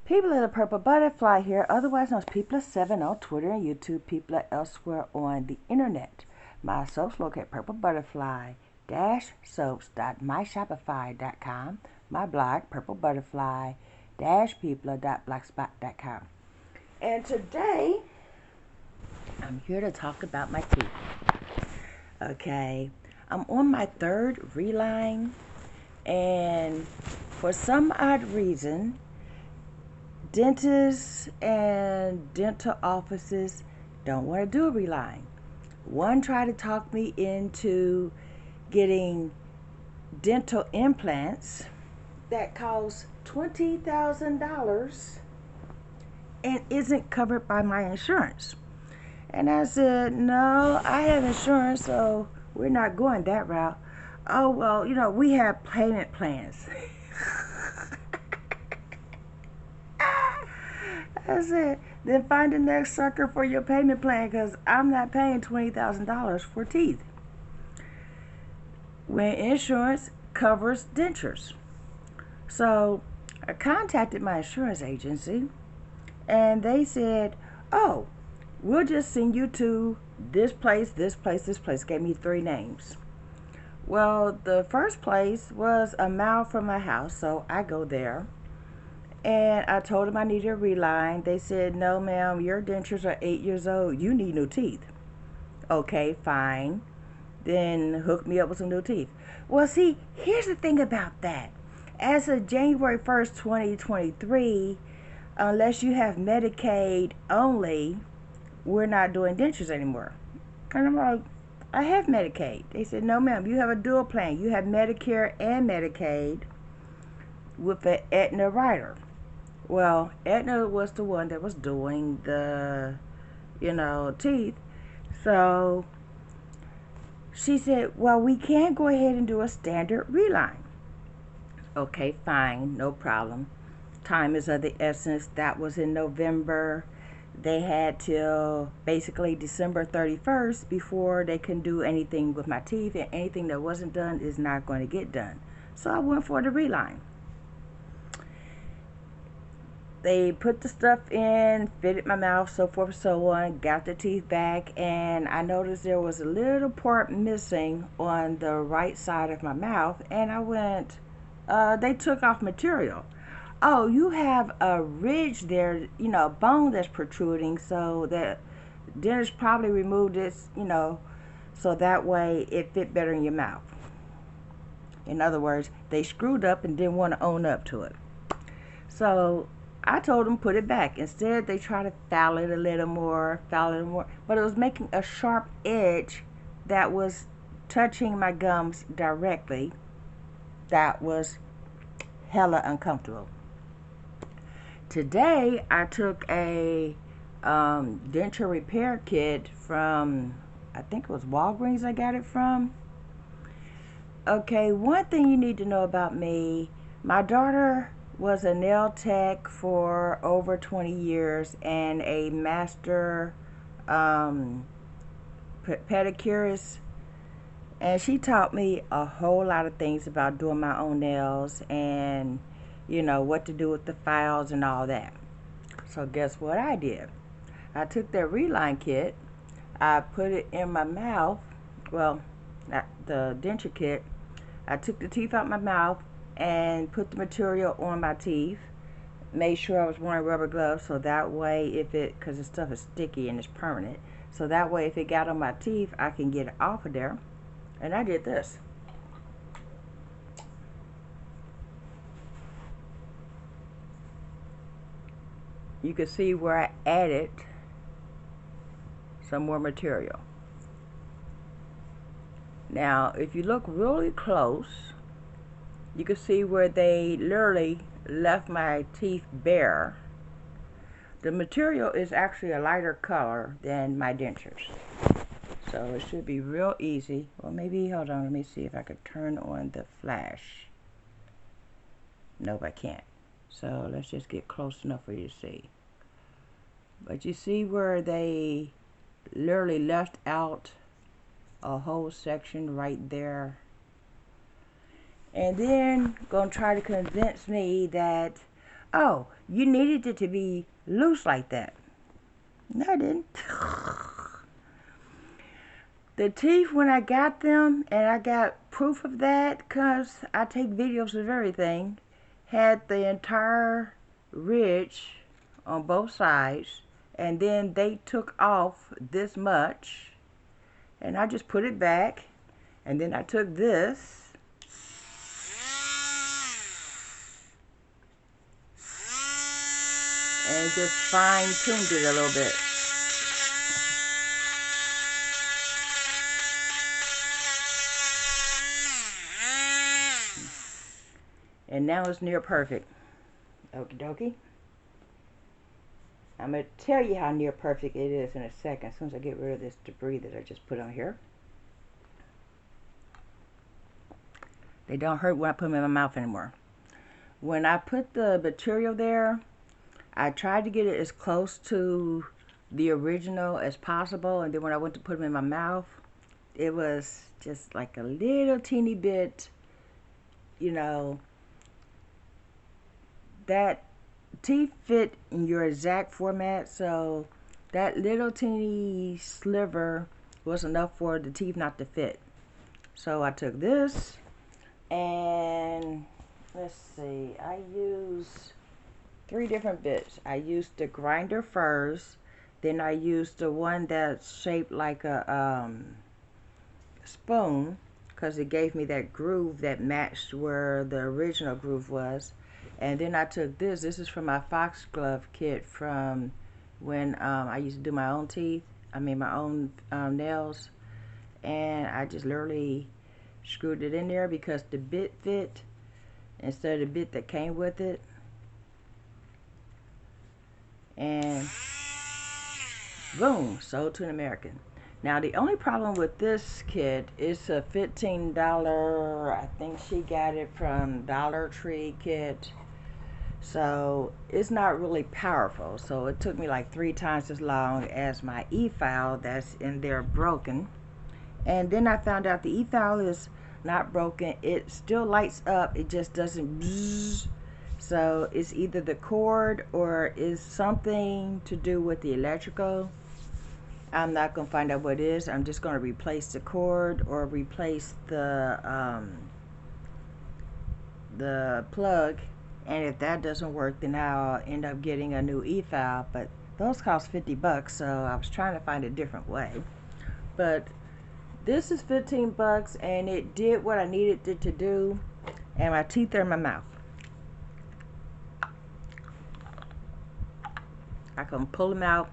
People of the Purple Butterfly here, otherwise known as People7 on Twitter and YouTube, people elsewhere on the internet. My soaps located PurpleButterfly-soaps.myshopify.com. My blog, PurpleButterfly-people.blogspot.com. And today, I'm here to talk about my teeth. Okay, I'm on my third reline, and for some odd reason, dentists and dental offices don't want to do a reline. One tried to talk me into getting dental implants that cost $20,000 and isn't covered by my insurance. And I said, no, I have insurance, so we're not going that route. Oh, well, we have payment plans. I said, then find the next sucker for your payment plan, because I'm not paying $20,000 for teeth when insurance covers dentures. So I contacted my insurance agency, and they said, oh, we'll just send you to this place, this place, this place. Gave me 3 names. Well, the first place was a mile from my house, so I go there. And I told them I needed a reline. They said, no, ma'am, your dentures are 8 years old. You need new teeth. Okay, fine. Then hook me up with some new teeth. Well, see, here's the thing about that. As of January 1st, 2023, unless you have Medicaid only, we're not doing dentures anymore. And I'm like, I have Medicaid. They said, no, ma'am, you have a dual plan. You have Medicare and Medicaid with an Aetna rider. Well, Aetna was the one that was doing the, teeth. So she said, well, we can go ahead and do a standard reline. Okay, fine, no problem. Time is of the essence. That was in November. They had till basically December 31st before they can do anything with my teeth, and anything that wasn't done is not going to get done. So I went for the reline. They put the stuff in, fitted my mouth, so forth and so on, got the teeth back, and I noticed there was a little part missing on the right side of my mouth, and I went, they took off material. Oh, you have a ridge there, a bone that's protruding, so that dentist probably removed this, so that way it fit better in your mouth. In other words, they screwed up and didn't want to own up to it. So I told them put it back. Instead, they tried to file it a little more, but it was making a sharp edge that was touching my gums directly. That was hella uncomfortable. Today, I took a denture repair kit from, I think it was Walgreens I got it from. Okay, one thing you need to know about me, my daughter was a nail tech for over 20 years and a master pedicurist, and she taught me a whole lot of things about doing my own nails and what to do with the files and all that. So guess what I did? I took that reline kit, I put it in my mouth, well, not the denture kit. I took the teeth out my mouth and put the material on my teeth. Made sure I was wearing rubber gloves, so that way because the stuff is sticky and it's permanent, so that way if it got on my teeth, I can get it off of there. And I did this. You can see where I added some more material. Now, if you look really close, you can see where they literally left my teeth bare. The material is actually a lighter color than my dentures. So it should be real easy. Well, maybe, hold on, let me see if I could turn on the flash. Nope, I can't. So let's just get close enough for you to see. But you see where they literally left out a whole section right there. And then gonna try to convince me that, oh, you needed it to be loose like that. No, I didn't. The teeth, when I got them, and I got proof of that because I take videos of everything, had the entire ridge on both sides, and then they took off this much, and I just put it back, and then I took this and just fine-tuned it a little bit. And now it's near perfect. Okie dokie. I'm going to tell you how near perfect it is in a second, as soon as I get rid of this debris that I just put on here. They don't hurt when I put them in my mouth anymore. When I put the material there, I tried to get it as close to the original as possible, and then when I went to put them in my mouth, it was just like a little teeny bit, you know, that teeth fit in your exact format, so that little teeny sliver was enough for the teeth not to fit. So I took this, and let's see, I used 3 different bits. I used the grinder first, then I used the one that's shaped like a spoon, because it gave me that groove that matched where the original groove was. And then I took this. This is from my foxglove kit from when I used to do my own teeth. I mean my own nails. And I just literally screwed it in there because the bit fit instead of the bit that came with it. And boom, sold to an American. Now the only problem with this kit is a $15, I think she got it from Dollar Tree kit. So it's not really powerful. So it took me like 3 times as long as my e-file that's in there broken. And then I found out the e-file is not broken. It still lights up. It just doesn't bzzz. So it's either the cord or is something to do with the electrical. I'm not going to find out what it is. I'm just going to replace the cord or replace the plug. And if that doesn't work, then I'll end up getting a new e-file. But those cost $50, so I was trying to find a different way. But this is $15, and it did what I needed it to do. And my teeth are in my mouth. I can pull them out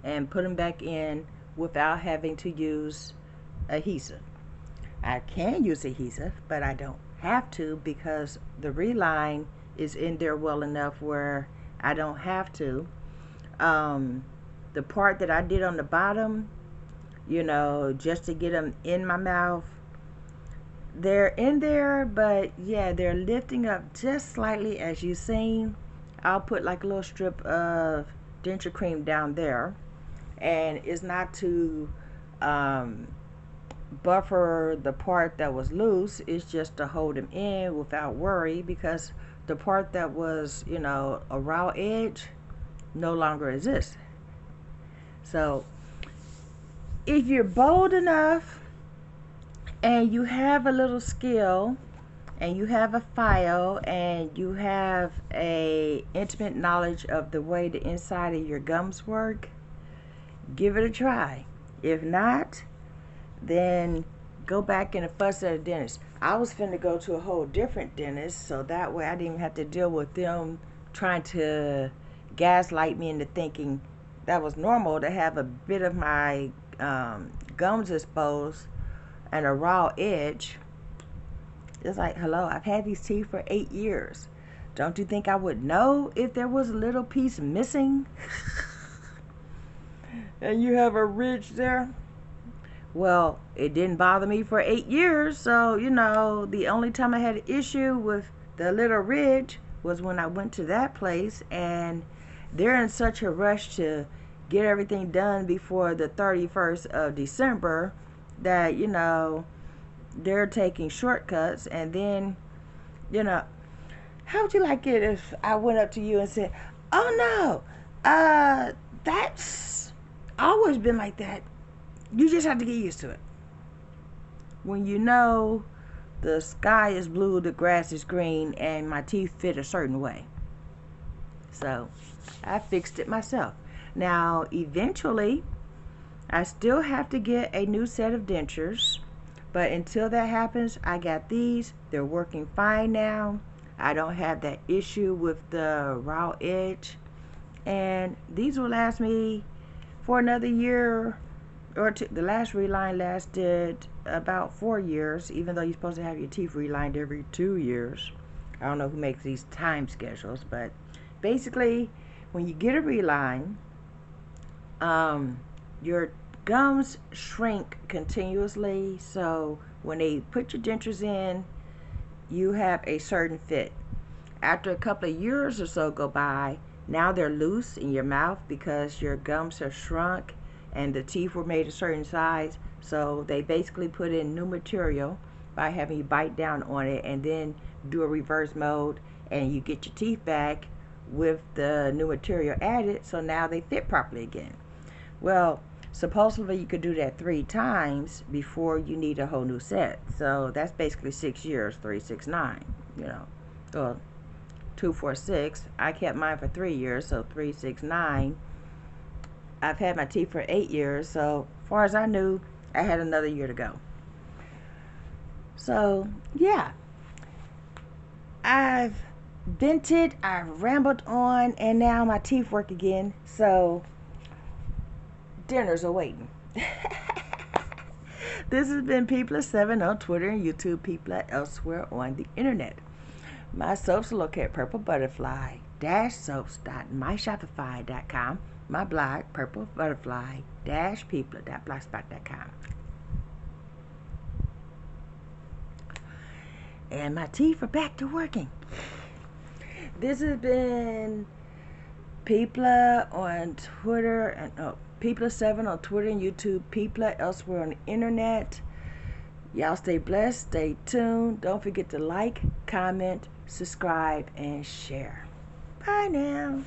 and put them back in without having to use adhesive. I can use adhesive, but I don't have to because the reline is in there well enough where I don't have to. The part that I did on the bottom, you know, just to get them in my mouth, they're in there, but yeah, they're lifting up just slightly as you've seen. I'll put like a little strip of denture cream down there, and it's not to buffer the part that was loose, it's just to hold them in without worry, because the part that was, you know, a raw edge no longer exists. So if you're bold enough and you have a little skill and you have a file and you have a intimate knowledge of the way the inside of your gums work, give it a try. If not, then go back and fuss at a dentist. I was finna go to a whole different dentist, so that way I didn't even have to deal with them trying to gaslight me into thinking that was normal to have a bit of my gums exposed and a raw edge. It's like, hello, I've had these teeth for 8 years. Don't you think I would know if there was a little piece missing? And you have a ridge there? Well, it didn't bother me for 8 years, so, you know, the only time I had an issue with the little ridge was when I went to that place, and they're in such a rush to get everything done before the 31st of December that, you know, they're taking shortcuts. And then, you know, how would you like it if I went up to you and said, oh no, that's always been like that. You just have to get used to it. When you know the sky is blue, the grass is green, and my teeth fit a certain way. So I fixed it myself. Now, eventually, I still have to get a new set of dentures, but until that happens, I got these. They're working fine now. I don't have that issue with the raw edge, and these will last me for another year or two. The last reline lasted about 4 years, even though you're supposed to have your teeth relined every 2 years. I don't know who makes these time schedules, but basically, when you get a reline, your gums shrink continuously, so when they put your dentures in, you have a certain fit. After a couple of years or so go by, now they're loose in your mouth because your gums have shrunk and the teeth were made a certain size, so they basically put in new material by having you bite down on it and then do a reverse mode, and you get your teeth back with the new material added, so now they fit properly again. Well, supposedly you could do that 3 times before you need a whole new set. So that's basically 6 years, 3, 6, 9, you know. Well, 2, 4, 6. I kept mine for 3 years, so 3, 6, 9. I've had my teeth for 8 years, so as far as I knew, I had another year to go. So, yeah. I've vented, I've rambled on, and now my teeth work again, so dinners are waiting. This has been People7 on Twitter and YouTube, People elsewhere on the internet. My soaps are located at PurpleButterfly-Soaps.myshopify.com. My blog, PurpleButterfly-People.blogspot.com. And my teeth are back to working. This has been People on Twitter and People7 on Twitter and YouTube, People elsewhere on the internet. Y'all stay blessed, stay tuned. Don't forget to like, comment, subscribe, and share. Bye now.